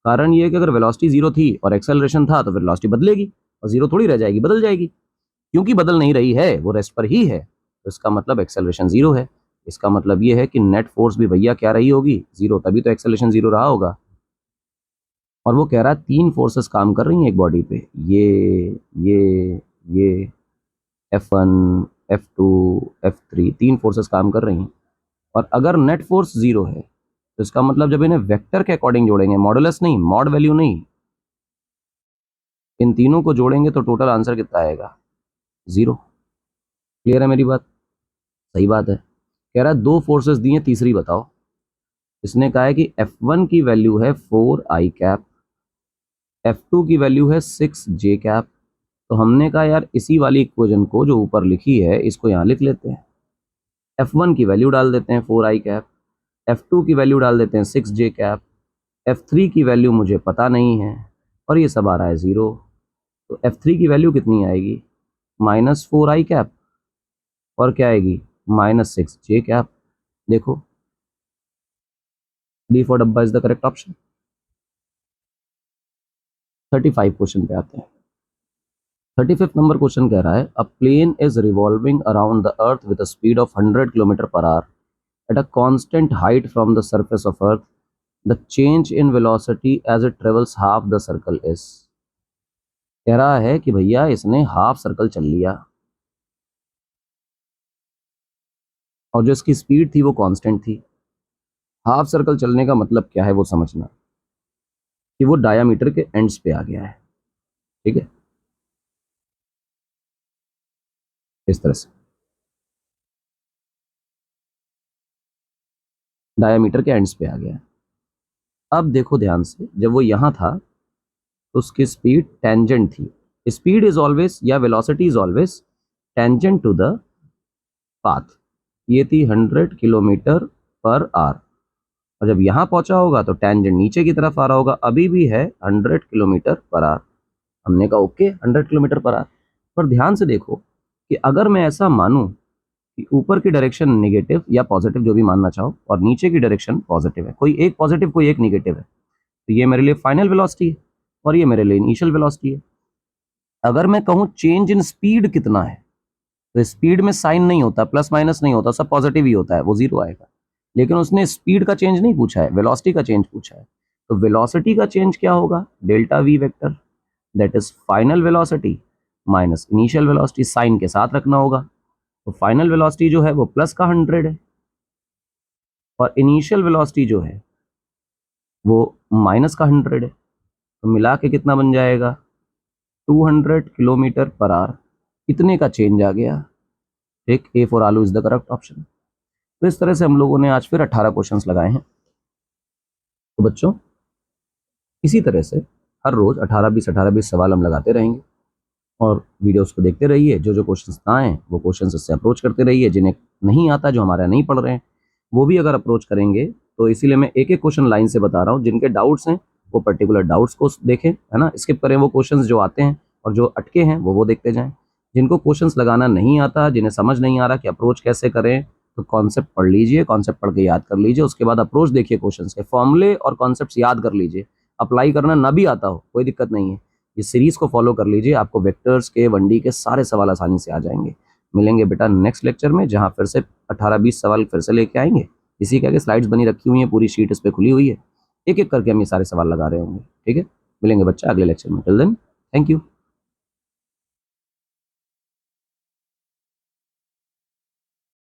कारण ये है कि अगर वेलोसिटी जीरो थी और एक्सेलरेशन था तो फिर वेलोसिटी बदलेगी और जीरो थोड़ी रह जाएगी, बदल जाएगी। क्योंकि बदल नहीं रही है, वो रेस्ट पर ही है, तो इसका मतलब एक्सेलरेशन जीरो है। इसका मतलब ये है कि नेट फोर्स भी भैया क्या रही होगी, जीरो, तभी तो एक्सेलरेशन जीरो रहा होगा। और वो कह रहा है तीन फोर्सेस काम कर रही हैं एक बॉडी पे, ये F1, F2, F3, तीन फोर्सेस काम कर रही हैं। और अगर नेट फोर्स जीरो है तो इसका मतलब जब इन्हें वेक्टर के अकॉर्डिंग जोड़ेंगे, मॉडुलस नहीं, मॉड वैल्यू नहीं, इन तीनों को जोड़ेंगे तो टोटल आंसर कितना आएगा, जीरो। क्लियर है मेरी बात? सही बात है। कह रहा है दो फोर्सेस दिए, तीसरी बताओ। इसने कहा है कि F1 की वैल्यू है 4i कैप, F2 की वैल्यू है 6j कैप। तो हमने कहा यार इसी वाली इक्वेशन को जो ऊपर लिखी है इसको यहाँ लिख लेते हैं। F1 की वैल्यू डाल देते हैं 4i कैप, F2 की वैल्यू डाल देते हैं 6j कैप, F3 की वैल्यू मुझे पता नहीं है, और ये सब आ रहा है ज़ीरो। तो F3 की वैल्यू कितनी आएगी, -4i कैप, और क्या आएगी, -6j कैप। देखो, डी फॉर डब्बा is the correct option. 35 question पे आते हैं। 35th नंबर क्वेश्चन कह रहा है a plane is revolving around the earth with a speed of 100 kilometre per hour at a constant height from the surface of earth. The change in velocity as it travels half the circle is. कह रहा है कि भैया इसने half circle चल लिया और जो इसकी स्पीड थी वो कांस्टेंट थी। हाफ सर्कल चलने का मतलब क्या है वो समझना, कि वो डायामीटर के एंड्स पे आ गया है। ठीक है, इस तरह से डायामीटर के एंड्स पे आ गया है। अब देखो ध्यान से, जब वो यहाँ था तो उसकी स्पीड टेंजेंट थी। स्पीड इज ऑलवेज या velocity is always tangent to the path. ये थी 100 किलोमीटर पर आवर, और जब यहाँ पहुंचा होगा तो टेंजेंट नीचे की तरफ आ रहा होगा। अभी भी है 100 किलोमीटर पर आवर। हमने कहा ओके 100 किलोमीटर पर आवर। पर ध्यान से देखो कि अगर मैं ऐसा मानूं कि ऊपर की डायरेक्शन नेगेटिव या पॉजिटिव जो भी मानना चाहो, और नीचे की डायरेक्शन पॉजिटिव है, कोई एक पॉजिटिव कोई एक नेगेटिव है, तो ये मेरे लिए फाइनल वेलोसिटी है और ये मेरे लिए इनिशियल वेलोसिटी है। अगर मैं कहूँ चेंज इन स्पीड कितना है, तो स्पीड में साइन नहीं होता, प्लस माइनस नहीं होता, सब पॉजिटिव ही होता है, वो जीरो आएगा। लेकिन उसने स्पीड का चेंज नहीं पूछा है, वेलोसिटी का चेंज पूछा है। तो वेलोसिटी का चेंज क्या होगा, delta V vector, that is final velocity minus initial velocity, sign के साथ रखना होगा। तो फाइनल वेलोसिटी जो है वो प्लस का 100 है, और इनिशियल वेलोसिटी जो है वो माइनस का 100 है। तो मिला के कितना बन जाएगा, 200 किलोमीटर पर आवर। इतने का चेंज आ गया। ठीक, ए फॉर आलू इज द करेक्ट ऑप्शन। तो इस तरह से हम लोगों ने आज फिर 18 क्वेश्चंस लगाए हैं। तो बच्चों, इसी तरह से हर रोज 18-20 सवाल हम लगाते रहेंगे, और वीडियोस को देखते रहिए। जो जो क्वेश्चंस ना आए वो क्वेश्चंस इससे अप्रोच करते रहिए। जिन्हें नहीं आता, जो हमारे नहीं पढ़ रहे हैं, वो भी अगर अप्रोच करेंगे, तो इसीलिए मैं एक एक क्वेश्चन लाइन से बता रहा हूँ। जिनके डाउट्स हैं वो पर्टिकुलर डाउट्स को देखें, है ना, स्किप करें वो क्वेश्चंस जो आते हैं, और जो अटके हैं वो देखते जाएं। जिनको क्वेश्चंस लगाना नहीं आता, जिन्हें समझ नहीं आ रहा कि अप्रोच कैसे करें, तो कॉन्सेप्ट पढ़ लीजिए, कॉन्सेप्ट पढ़ के याद कर लीजिए, उसके बाद अप्रोच देखिए क्वेश्चंस के, फॉर्मूले और कॉन्सेप्ट्स याद कर लीजिए। अप्लाई करना ना भी आता हो कोई दिक्कत नहीं है, इस सीरीज को फॉलो कर लीजिए, आपको वेक्टर्स के 1D के सारे सवाल आसानी से आ जाएंगे। मिलेंगे बेटा नेक्स्ट लेक्चर में, जहां फिर से 18-20 सवाल फिर से लेके आएंगे। इसी के आगे स्लाइड्स बनी रखी हुई हैं, पूरी शीट इस पर खुली हुई है, एक एक करके हम ये सारे सवाल लगा रहे होंगे। ठीक है, मिलेंगे बच्चा अगले लेक्चर में। Till then, thank you.